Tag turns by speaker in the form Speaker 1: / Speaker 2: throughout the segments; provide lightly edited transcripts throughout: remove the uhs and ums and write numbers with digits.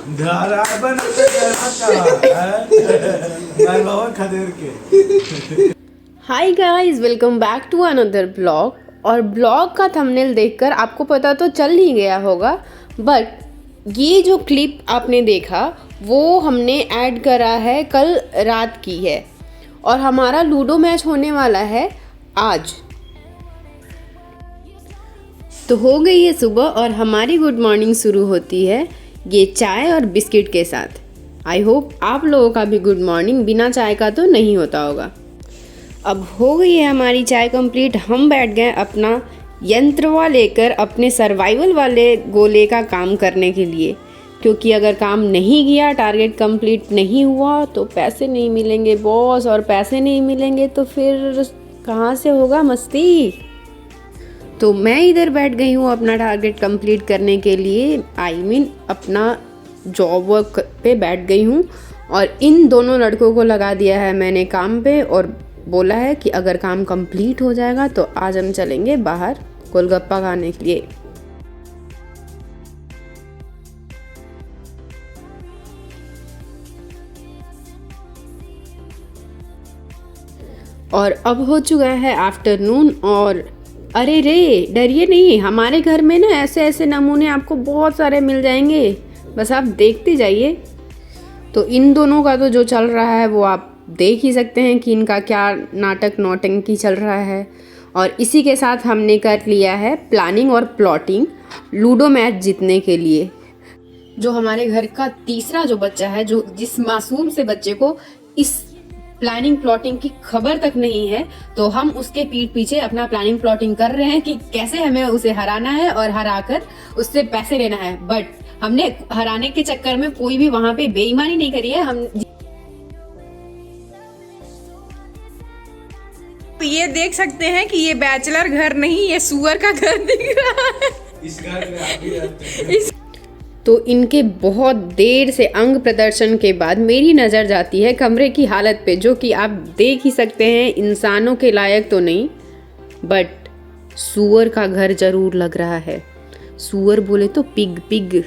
Speaker 1: बराबर मैं बहुत खदेड़ के।
Speaker 2: Hi guys, welcome back to another blog. और ब्लॉग का थंबनेल देखकर आपको पता तो चल ही गया होगा, बट ये जो क्लिप आपने देखा वो हमने ऐड करा है कल रात की है और हमारा लूडो मैच होने वाला है आज। तो हो गई है सुबह और हमारी गुड मॉर्निंग शुरू होती है ये चाय और बिस्किट के साथ। आई होप आप लोगों का भी गुड मॉर्निंग बिना चाय का तो नहीं होता होगा। अब हो गई है हमारी चाय कंप्लीट। हम बैठ गए अपना यंत्रवा लेकर अपने सर्वाइवल वाले गोले का काम करने के लिए, क्योंकि अगर काम नहीं किया, टारगेट कंप्लीट नहीं हुआ तो पैसे नहीं मिलेंगे बॉस, और पैसे नहीं मिलेंगे तो फिर कहाँ से होगा मस्ती। तो मैं इधर बैठ गई हूँ अपना टारगेट कंप्लीट करने के लिए, अपना जॉब वर्क पे बैठ गई हूँ। और इन दोनों लड़कों को लगा दिया है मैंने काम पे और बोला है कि अगर काम कंप्लीट हो जाएगा तो आज हम चलेंगे बाहर गोलगप्पा खाने के लिए। और अब हो चुका है आफ्टरनून। और अरे रे, डरिए नहीं, हमारे घर में ना ऐसे ऐसे नमूने आपको बहुत सारे मिल जाएंगे, बस आप देखते जाइए। तो इन दोनों का तो जो चल रहा है वो आप देख ही सकते हैं कि इनका क्या नाटक नौटंकी चल रहा है। और इसी के साथ हमने कर लिया है प्लानिंग और प्लॉटिंग लूडो मैच जीतने के लिए। जो हमारे घर का तीसरा जो बच्चा है, जो जिस मासूम से बच्चे को इस प्लानिंग प्लॉटिंग की खबर तक नहीं है, तो हम उसके पीठ पीछे अपना प्लानिंग प्लॉटिंग कर रहे हैं कि कैसे हमें उसे हराना है और हराकर उससे पैसे लेना है। बट हमने हराने के चक्कर में कोई भी वहां पे बेईमानी नहीं करी है। हम
Speaker 3: ये देख सकते हैं कि ये बैचलर घर नहीं, ये सुअर का घर दिख रहा है।
Speaker 1: इस घर में आप भी रहते हैं।
Speaker 2: तो इनके बहुत देर से अंग प्रदर्शन के बाद मेरी नज़र जाती है कमरे की हालत पे, जो कि आप देख ही सकते हैं इंसानों के लायक तो नहीं, बट सुअर का घर जरूर लग रहा है। सुअर बोले तो पिग पिग।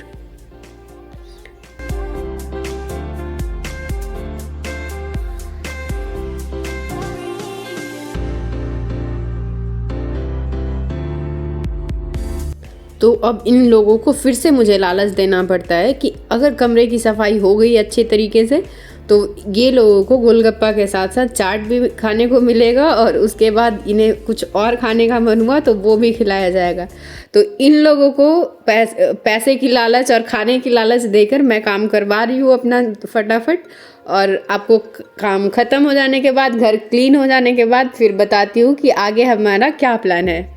Speaker 2: तो अब इन लोगों को फिर से मुझे लालच देना पड़ता है कि अगर कमरे की सफाई हो गई अच्छे तरीके से तो ये लोगों को गोलगप्पा के साथ साथ चाट भी खाने को मिलेगा, और उसके बाद इन्हें कुछ और खाने का मन हुआ तो वो भी खिलाया जाएगा। तो इन लोगों को पैसे की लालच और खाने की लालच देकर मैं काम करवा रही हूँ अपना फटाफट। और आपको काम ख़त्म हो जाने के बाद, घर क्लीन हो जाने के बाद फिर बताती हूँ कि आगे हमारा क्या प्लान है।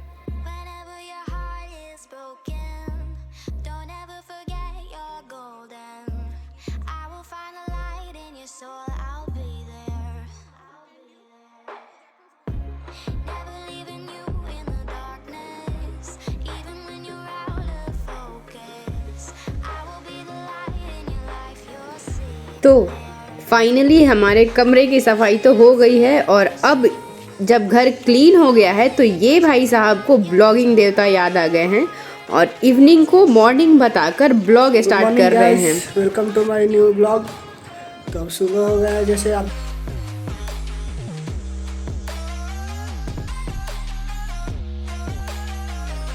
Speaker 2: तो फाइनली हमारे कमरे की सफाई तो हो गई है, और अब जब घर क्लीन हो गया है तो ये भाई साहब को ब्लॉगिंग देवता याद आ गए हैं और इवनिंग को मॉर्निंग बताकर ब्लॉग स्टार्ट कर रहे हैं।
Speaker 4: Welcome to my new blog. तो अब सुबह हो गया है, जैसे आप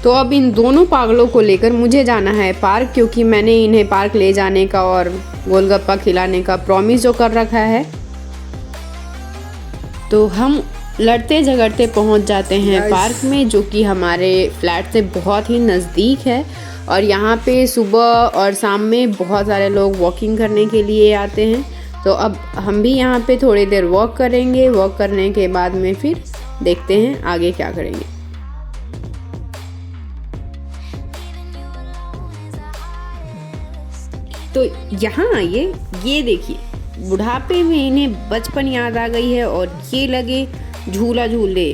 Speaker 2: तो अब इन दोनों पागलों को लेकर मुझे जाना है पार्क, क्योंकि मैंने इन्हें पार्क ले जाने का और गोलगप्पा खिलाने का प्रॉमिस जो कर रखा है। तो हम लड़ते झगड़ते पहुंच जाते हैं पार्क में, जो कि हमारे फ्लैट से बहुत ही नज़दीक है। और यहाँ पे सुबह और शाम में बहुत सारे लोग वॉकिंग करने के लिए आते हैं। तो अब हम भी यहाँ पे थोड़ी देर वॉक करेंगे। वॉक करने के बाद में फिर देखते हैं आगे क्या करेंगे। तो यहाँ आइए, ये देखिए, बुढ़ापे में इन्हें बचपन याद आ गई है और ये लगे झूला झूले।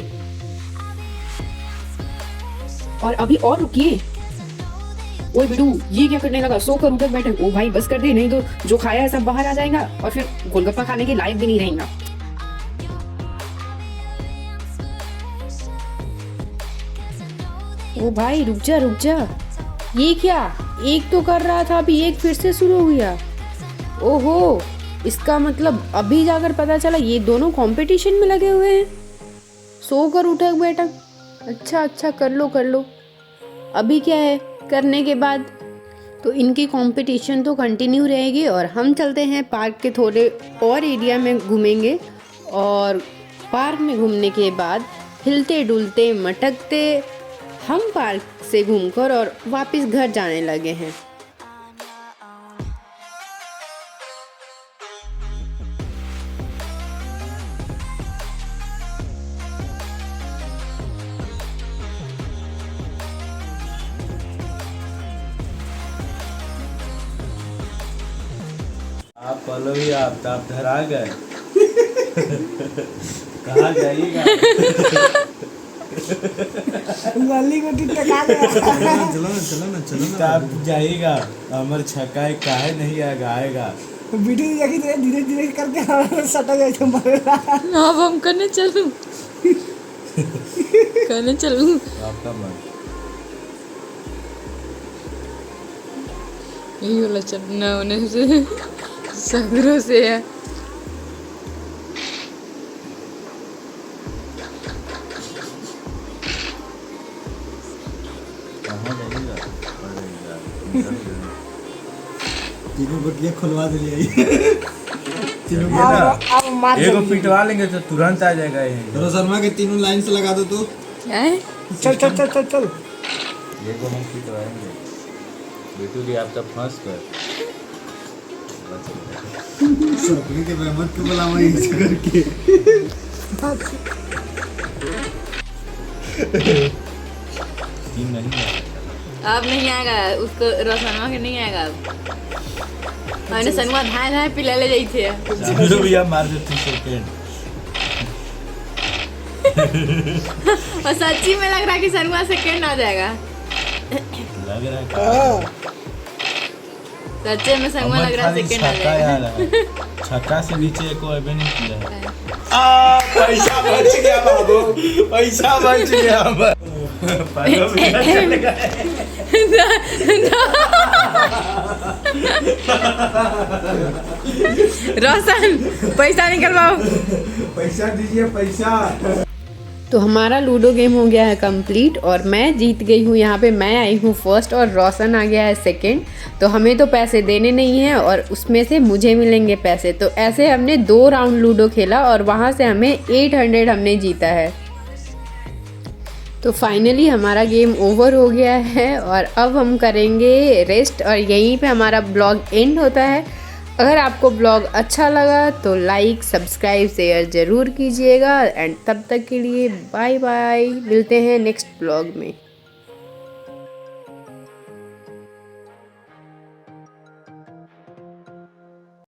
Speaker 2: और अभी और रुकिए, ओए बिडू, ये क्या करने लगा? सो कर उधर बैठे। ओ भाई बस कर दे, नहीं तो जो खाया है सब बाहर आ जाएगा और फिर गोलगप्पा खाने के लायक भी नहीं रहेगा। ओ भाई रुक जा रुक जा। ये क्या, एक तो कर रहा था अभी एक फिर से शुरू हो गया। ओहो, इसका मतलब अभी जाकर पता चला ये दोनों कंपटीशन में लगे हुए हैं। सो कर उठक बैठक, अच्छा कर लो। अभी क्या है करने के बाद, तो इनकी कंपटीशन तो कंटिन्यू रहेगी और हम चलते हैं पार्क के थोड़े और एरिया में घूमेंगे। और पार्क में घूमने के बाद हिलते डुलते मटकते हम पार्क से घूमकर और वापस घर जाने लगे हैं।
Speaker 1: आप फॉलो ही आप धरा गए। कहाँ जाइएगा?
Speaker 4: गली को टिका गया।
Speaker 1: चलो ना। आप जाइएगा, अमर छक्का काहे नहीं आएगा।
Speaker 4: वीडियो देखी तो धीरे करके सटा गया तो मरेगा।
Speaker 3: अब हम करने चलूं।
Speaker 1: आपका मन।
Speaker 3: यही वाला चलना होने से सगरों से है।
Speaker 1: कहाँ जाइएगा?
Speaker 5: तीनों बटिया खुलवा दिलिए।
Speaker 4: अब मार
Speaker 1: एगो पिटवा लेंगे तो तुरंत आ जाएगा ये।
Speaker 5: तो शर्मा के तीनों लाइन से लगा दो तो।
Speaker 3: क्या है?
Speaker 4: चल।
Speaker 1: एगो हम पिटवाएंगे। बेटू जी आप तब फंस कर।
Speaker 5: सपने के रहमत के बुलावा ऐसे करके।
Speaker 1: तीन नहीं है।
Speaker 3: अब नहीं आएगा उसको, रोशनवा के नहीं आएगा अब। मैंने सनवा धाए पिला ले जाई थे।
Speaker 1: सामने भी आप मार देते सेकंड।
Speaker 3: और सच्ची में लग रहा है कि सनवा सेकंड आ जाएगा।
Speaker 1: लग रहा है
Speaker 3: सच्चे में सनवा लग रहा है सेकंड आ जाएगा।
Speaker 1: छक्का से नीचे को अभी नहीं किया है। पैसा बच गया बाबू, पैसा बच गया।
Speaker 3: रोशन पैसा निकलवाओ।
Speaker 1: पैसा दीजिए पैसा।
Speaker 2: तो हमारा लूडो गेम हो गया है कंप्लीट और मैं जीत गई हूँ। यहाँ पे मैं आई हूँ फर्स्ट और रोशन आ गया है सेकंड। तो हमें तो पैसे देने नहीं हैं और उसमें से मुझे मिलेंगे पैसे। तो ऐसे हमने 2 राउंड लूडो खेला और वहाँ से हमें 800 हमने जीता है। तो फाइनली हमारा गेम ओवर हो गया है और अब हम करेंगे रेस्ट और यहीं पे हमारा ब्लॉग एंड होता है। अगर आपको ब्लॉग अच्छा लगा तो लाइक सब्सक्राइब शेयर ज़रूर कीजिएगा एंड तब तक के लिए बाय बाय। मिलते हैं नेक्स्ट ब्लॉग में।